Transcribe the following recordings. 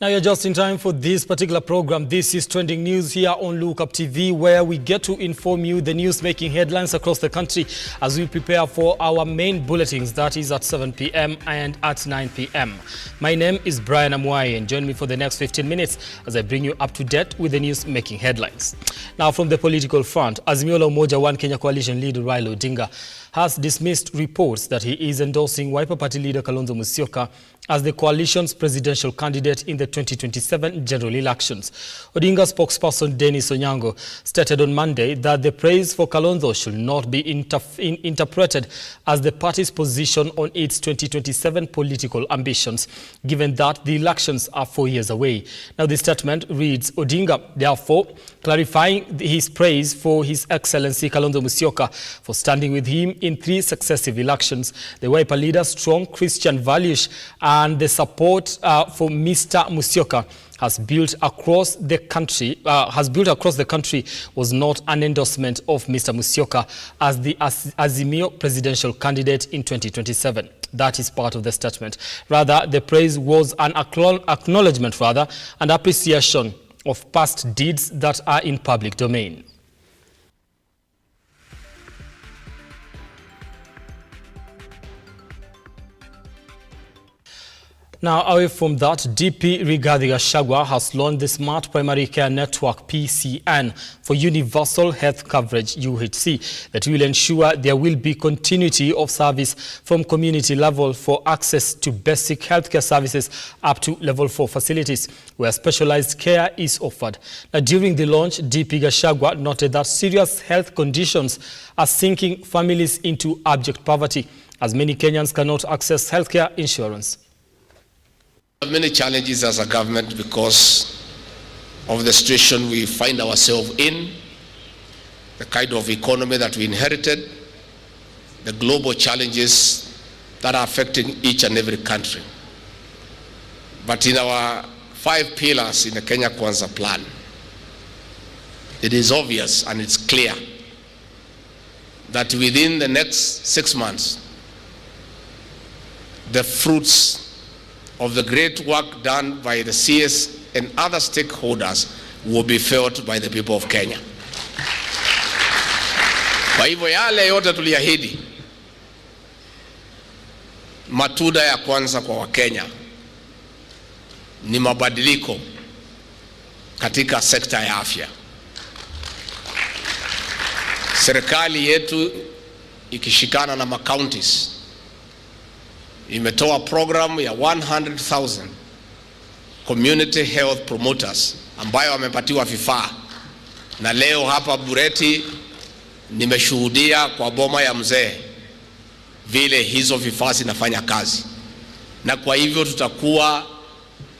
Now you're just in time for this particular program. This is Trending News here on Lookuptv, where we get to inform you the news making headlines across the country as we prepare for our main bulletins, that is at 7 p.m. and at 9 p.m. My name is Brian Amwai, and join me for the next 15 minutes as I bring you up to date with the news making headlines. Now from the political front, Azimio la Umoja One Kenya coalition leader Raila Odinga has dismissed reports that he is endorsing Wiper Party leader Kalonzo Musyoka as the coalition's presidential candidate in the 2027 general elections. Odinga spokesperson Dennis Onyango stated on Monday that the praise for Kalonzo should not be interpreted as the party's position on its 2027 political ambitions, given that the elections are 4 years away. Now the statement reads, Odinga therefore clarifying his praise for His Excellency Kalonzo Musyoka for standing with him in 3 successive elections, the Wiper leader's strong Christian values and the support for Mr. Musyoka has built across the country was not an endorsement of Mr. Musyoka as the azimio presidential candidate in 2027. That is part of the statement. Rather, the praise was an acknowledgement and appreciation of past deeds that are in public domain. Now, away from that, DP Rigathi Gachagua has launched the Smart Primary Care Network (PCN) for universal health coverage (UHC) that will ensure there will be continuity of service from community level for access to basic healthcare services up to level 4 facilities where specialized care is offered. Now, during the launch, DP Gachagua noted that serious health conditions are sinking families into abject poverty as many Kenyans cannot access healthcare insurance. We have many challenges as a government because of the situation we find ourselves in, the kind of economy that we inherited, the global challenges that are affecting each and every country. But in our 5 pillars in the Kenya Kwanza plan, it is obvious and it's clear that within the next 6 months, the fruits of the great work done by the CS and other stakeholders will be felt by the people of Kenya. Kwa hivyo yale yote tuliahidi, matunda ya kwanza kwa Wakenya ni mabadiliko katika sekta ya afya. Serikali yetu ikishikana na counties imetoa program ya 100,000 community health promoters ambayo wamepatiwa vifaa, na leo hapa Bureti nimeshuhudia kwa boma ya mzee vile hizo vifaa zinafanya kazi, na kwa hivyo tutakuwa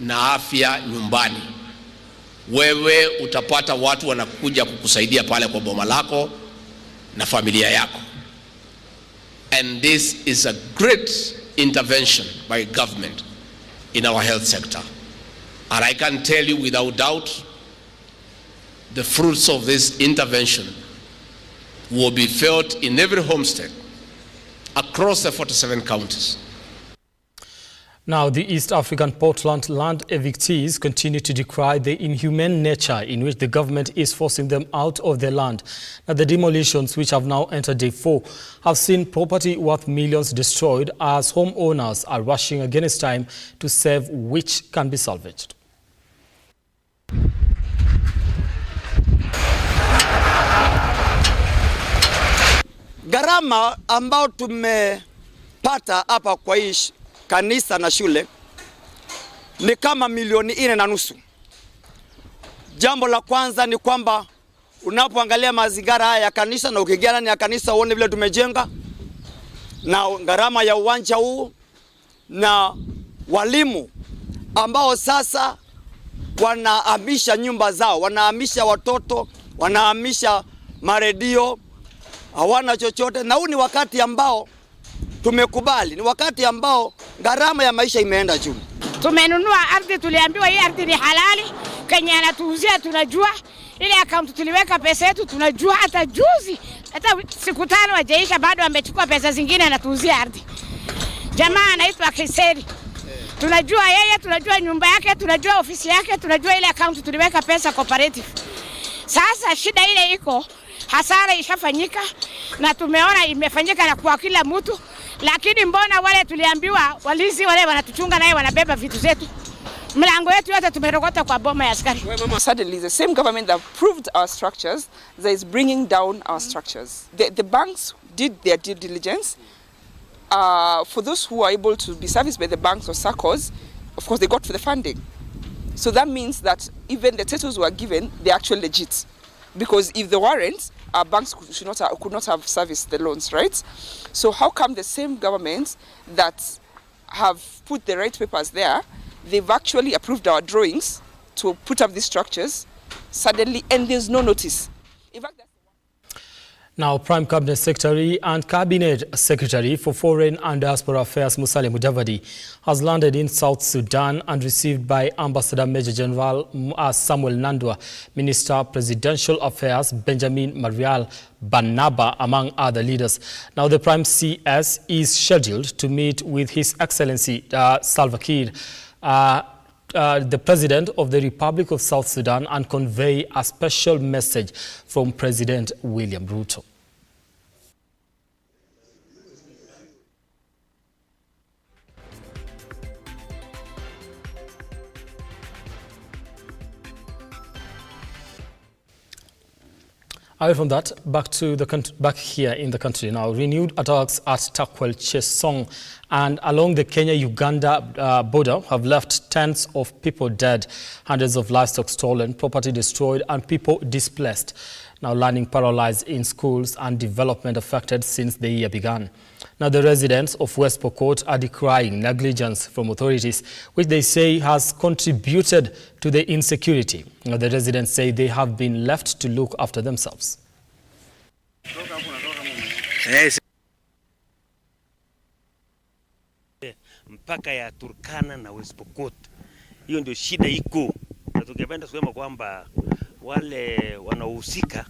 na afya nyumbani. Wewe utapata watu wanakuja kukusaidia pale kwa boma lako na familia yako. And this is a great intervention by government in our health sector. And I can tell you without doubt, the fruits of this intervention will be felt in every homestead across the 47 counties. Now, the East African Portland land evictees continue to decry the inhumane nature in which the government is forcing them out of their land. Now, the demolitions, which have now entered day 4, have seen property worth millions destroyed as homeowners are rushing against time to save which can be salvaged. Gharama ambao tumepata hapa kwa kanisa na shule ni kama milioni 4.5. Jambo la kwanza ni kwamba unapoangalia mazingira haya ya kanisa na ukiingia ndani ya kanisa uone vile tumejenga, na gharama ya uwanja huu, na walimu ambao sasa wanahamisha nyumba zao, wanahamisha watoto, wanahamisha maredio, hawana chochote. Na huu ni wakati ambao tumekubali, ni wakati ambao gharama ya maisha imeenda juu. Tumenunua ardhi, tuliambiwa hii ardhi ni halali, Kenya anatuuzia tunajua, ile account tuliweka pesa yetu tunajua, hata juzi, hata siku 5 hajaisha bado amechukua pesa zingine anatuuzia ardhi. Jamaa anaitwa Kiseri. Tunajua yeye, tunajua nyumba yake, tunajua ofisi yake, tunajua ile account tuliweka pesa cooperative. Sasa shida ile iko, hasara ishafanyika na tumeona imefanyika na kwa kila mtu, lakini mbona wale tuliambiwa walizi wale wanatuchunga naye wanabeba vitu zetu? Mlango wetu yote tumerogota kwa boma ya askari. Suddenly the same government that approved our structures that is bringing down our structures. The banks did their due diligence. For those who are able to be serviced by the banks or SACCOs, of course they got for the funding. So that means that even the titles were given, they're actually legit. Because if there weren't, our banks could not have serviced the loans, right? So how come the same government that have put the right papers there, they've actually approved our drawings to put up these structures suddenly, and there's no notice? In fact, now, Prime Cabinet Secretary and Cabinet Secretary for Foreign and Diaspora Affairs Musalia Mudavadi has landed in South Sudan and received by Ambassador Major General Samuel Nandwa, Minister Presidential Affairs Benjamin Marial Banaba, among other leaders. Now, the Prime CS is scheduled to meet with His Excellency Salva Kiir, the President of the Republic of South Sudan, and convey a special message from President William Ruto. Away from that, back here in the country now. Renewed attacks at Takwel Chesong and along the Kenya-Uganda border have left tens of people dead, hundreds of livestock stolen, property destroyed, and people displaced. Now, learning paralyzed in schools and development affected since the year began. Now, the residents of West Pokot are decrying negligence from authorities, which they say has contributed to the insecurity. Now, the residents say they have been left to look after themselves. Mpaka ya Turkana na West Pokot. Hiyo ndio shida iko. Na tungependa kusema kwamba wale wanaohusika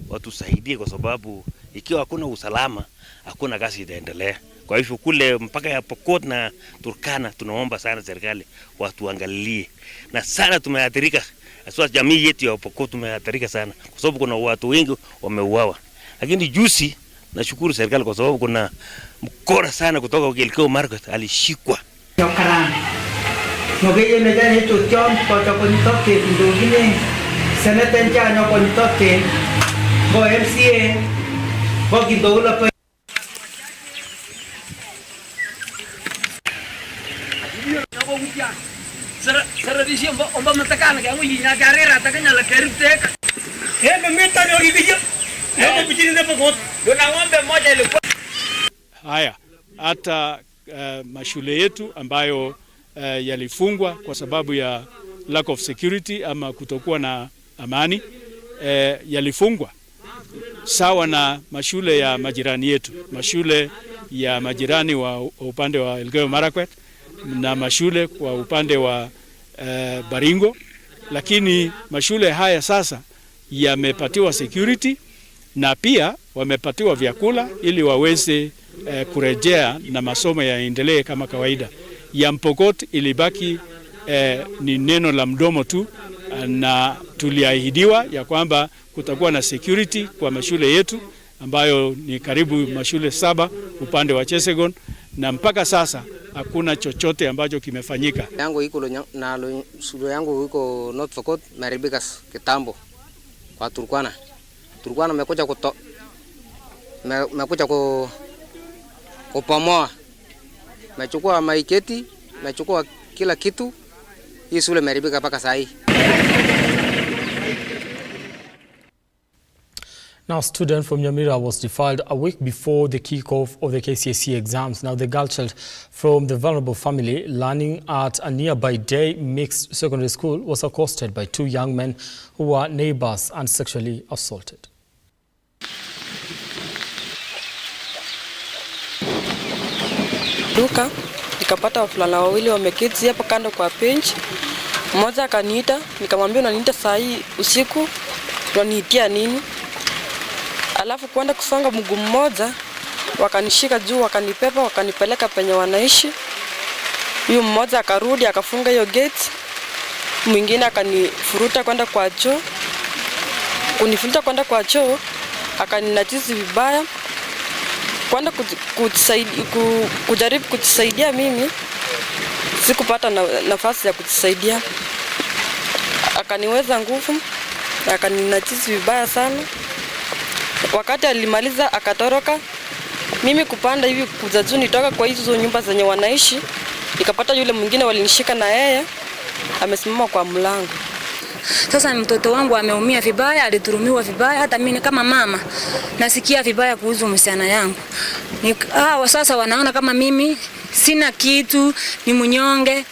watusaidie, kwa sababu ikiwa hakuna usalama hakuna kazi itaendelea. Kwa hivyo kule mpaka ya Pokot na Turkana tunaomba sana serikali watuangalie. Na sana tumeathirika. Aswa jamii yetu ya Pokot tumeathirika sana kwa sababu kuna watu wengi wameuawa. Lakini juzi nashukuru serikali kwa sababu kuna mkora sana kutoka Ugelkeo Market alishikwa. Mungkin medan itu contoh contoh ndogine seneten jana contoh bo MCA bo kidola pa sara disi omba matakana kaya ngui na karera takanya la kerite memeta ndio hiyo bichini na Pokot dona ng'ombe moja ilikuwa haya hata mashule yetu ambayo yalifungwa kwa sababu ya lack of security ama kutokuwa na amani, yalifungwa sawa na mashule ya majirani yetu, mashule ya majirani wa upande wa Elgeyo Marakwet na mashule kwa upande wa Baringo, lakini mashule haya sasa yamepatiwa security na pia wamepatiwa vyakula ili waweze kurejea na masomo yaendelee kama kawaida. Ya Pokot ilibaki ni neno la mdomo tu, na tuliahidiwa ya kwamba kutakuwa na security kwa mashule yetu ambayo ni karibu mashule 7 upande wa Chesegon, na mpaka sasa hakuna chochote ambacho kimefanyika. Yangu iko na shule yangu iko North Pokot Maribikas kitambo kwa Turkana. Turkana mekuja kupamoa. Mechukua maiketi, mechukua kila kitu. Hii shule imeharibika mpaka saa hii. Now, a student from Nyamira was defiled a week before the kick-off of the KCSE exams. Now, the girl child from the vulnerable family learning at a nearby day mixed secondary school was accosted by 2 young men who were neighbors and sexually assaulted. Duka nikapata wavulana wawili wameketi hapa kando kwa bench. Mmoja akaniita, nikamwambia unaniita saa hii usiku, unaniitia nini? Alafu kwenda kusonga mguu mmoja, wakanishika juu, wakanipepa, wakanipeleka penye wanaishi. Huyu mmoja akarudi akafunga hiyo gate. Mwingine akanifuruta kwenda kwa choo. Kunifuruta kwenda kwa choo akaninajisi vibaya. Kwenda kujaribu kujisaidia mimi sikupata nafasi ya kujisaidia. Akaniweza nguvu, akaninajisi vibaya sana. Wakati alimaliza akatoroka. Mimi kupanda hivi kuja juu nitoka kwa hizo nyumba zenye wanaishi, nikapata yule mwingine walinishika na yeye amesimama kwa mlango. Sasa mtoto wangu ameumia vibaya, alidhulumiwa vibaya, hata mimi kama mama nasikia vibaya kuhusu msichana yangu. Sasa wanaona kama mimi sina kitu, ni mnyonge.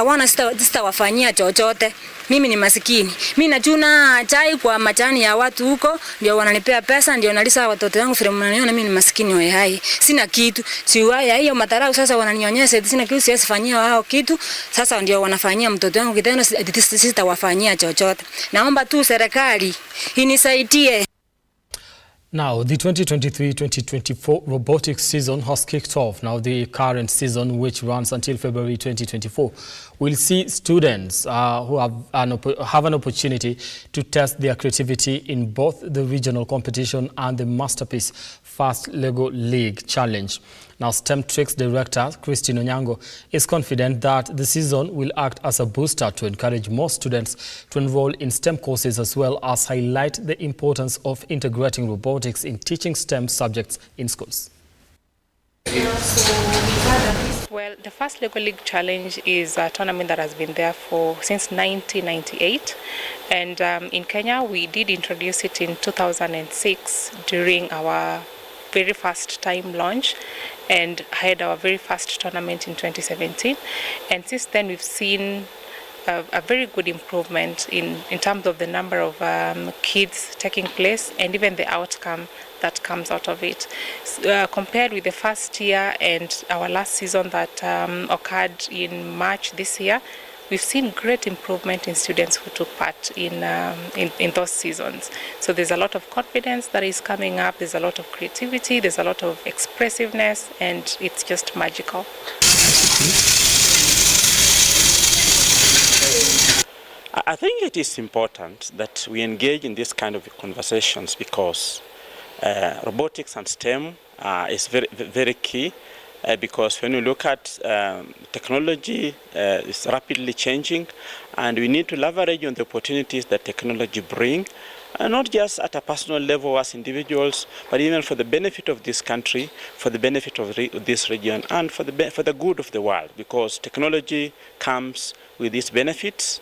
Wana sitawafanyia chochote. Mimi ni masikini. Mimi nachuna chai kwa majani ya watu huko, ndio wananipea pesa, ndio nalisa watoto wangu vile mnaniona mimi ni masikini wa hai. Sina kitu. Siwaya hiyo matarau sasa wananionyesha sina kitu, siwezi fanyia wao kitu. Sasa ndio wanafanyia mtoto wangu kitendo, sitawafanyia chochote. Naomba tu serikali inisaidie. Now, the 2023-2024 robotics season has kicked off. Now, the current season, which runs until February 2024, will see students who have an opportunity to test their creativity in both the regional competition and the Masterpiece First Lego League Challenge. Now, STEM Tricks Director Christine Onyango is confident that the season will act as a booster to encourage more students to enroll in STEM courses, as well as highlight the importance of integrating robotics in teaching STEM subjects in schools. Well, the First Lego League Challenge is a tournament that has been there since 1998, and in Kenya we did introduce it in 2006 during our very first time launch, and had our very first tournament in 2017, and since then we've seen a very good improvement in terms of the number of kids taking place and even the outcome that comes out of it. Compared with the first year and our last season that occurred in March this year, we've seen great improvement in students who took part in those seasons. So there's a lot of confidence that is coming up, there's a lot of creativity, there's a lot of expressiveness, and it's just magical. I think it is important that we engage in this kind of conversations because robotics and STEM is very, very key. Because when you look at technology, it's rapidly changing, and we need to leverage on the opportunities that technology bring, not just at a personal level as individuals, but even for the benefit of this country, for the benefit of this region, and for the good of the world. Because technology comes with these benefits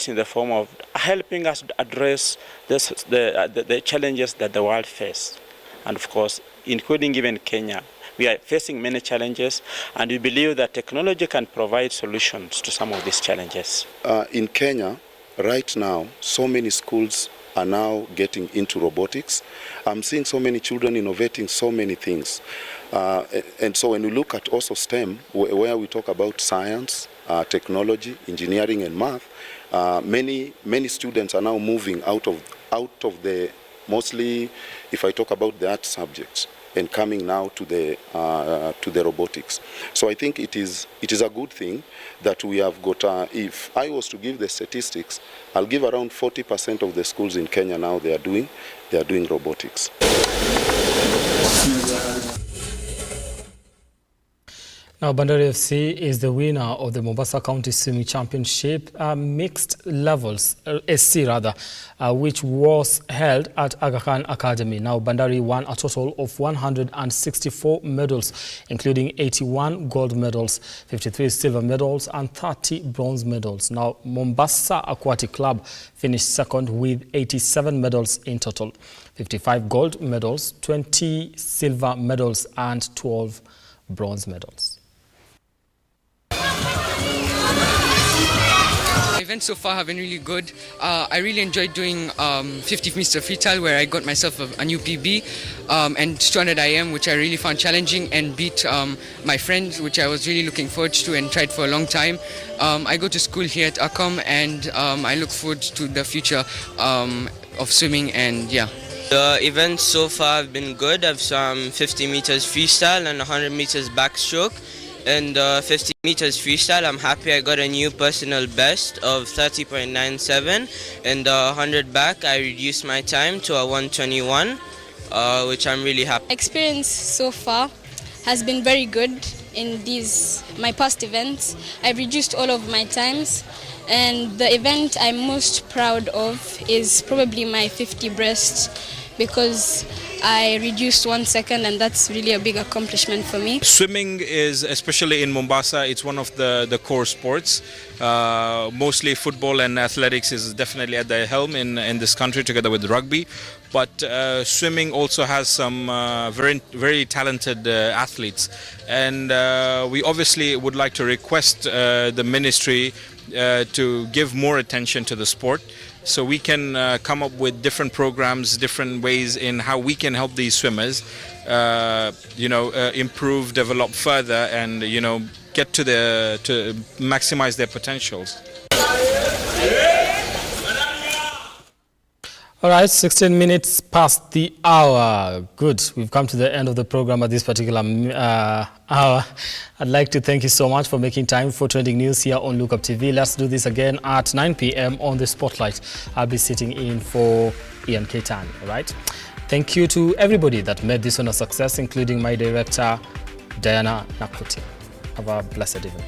in the form of helping us address the challenges that the world faces, and of course, including even Kenya. We are facing many challenges, and we believe that technology can provide solutions to some of these challenges. In Kenya, right now, so many schools are now getting into robotics. I'm seeing so many children innovating so many things. And so when we look at also STEM, where we talk about science, technology, engineering, and math, many students are now moving out of the, mostly if I talk about the art subjects, and coming now to the robotics. So I think it is a good thing that we have got. If I was to give the statistics, I'll give around 40% of the schools in Kenya now they are doing robotics. Now, Bandari FC is the winner of the Mombasa County Swimming Championship, mixed levels, SC rather, which was held at Aga Khan Academy. Now, Bandari won a total of 164 medals, including 81 gold medals, 53 silver medals, and 30 bronze medals. Now, Mombasa Aquatic Club finished second with 87 medals in total, 55 gold medals, 20 silver medals, and 12 bronze medals. Events so far have been really good. I really enjoyed doing 50 Mr. Freestyle, where I got myself a new PB, and 200 IM, which I really found challenging, and beat my friends, which I was really looking forward to and tried for a long time. I go to school here at ACOM, and I look forward to the future of swimming, and yeah. The events so far have been good. I've swum 50 meters freestyle and 100 meters backstroke. And 50 meters freestyle, I'm happy I got a new personal best of 30.97. And 100 back, I reduced my time to a 121, which I'm really happy. Experience so far has been very good in my past events. I've reduced all of my times, and the event I'm most proud of is probably my 50 breast, because I reduced 1 second, and that's really a big accomplishment for me. Swimming is, especially in Mombasa, it's one of the core sports. Mostly football and athletics is definitely at the helm in this country, together with rugby. But swimming also has some very talented athletes. And we obviously would like to request the ministry to give more attention to the sport, so we can come up with different programs, different ways in how we can help these swimmers, improve, develop further, and get to maximize their potentials. All right, 16 minutes past the hour. Good. We've come to the end of the program at this particular hour. I'd like to thank you so much for making time for trending news here on Lookuptv. Let's do this again at 9 p.m. on the Spotlight. I'll be sitting in for Ian Ketan. All right. Thank you to everybody that made this one a success, including my director, Diana Nakuti. Have a blessed evening.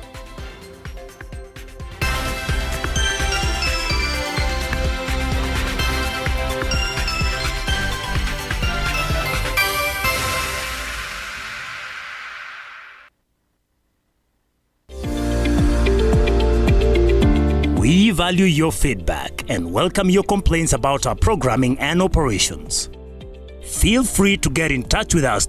We value your feedback and welcome your complaints about our programming and operations. Feel free to get in touch with us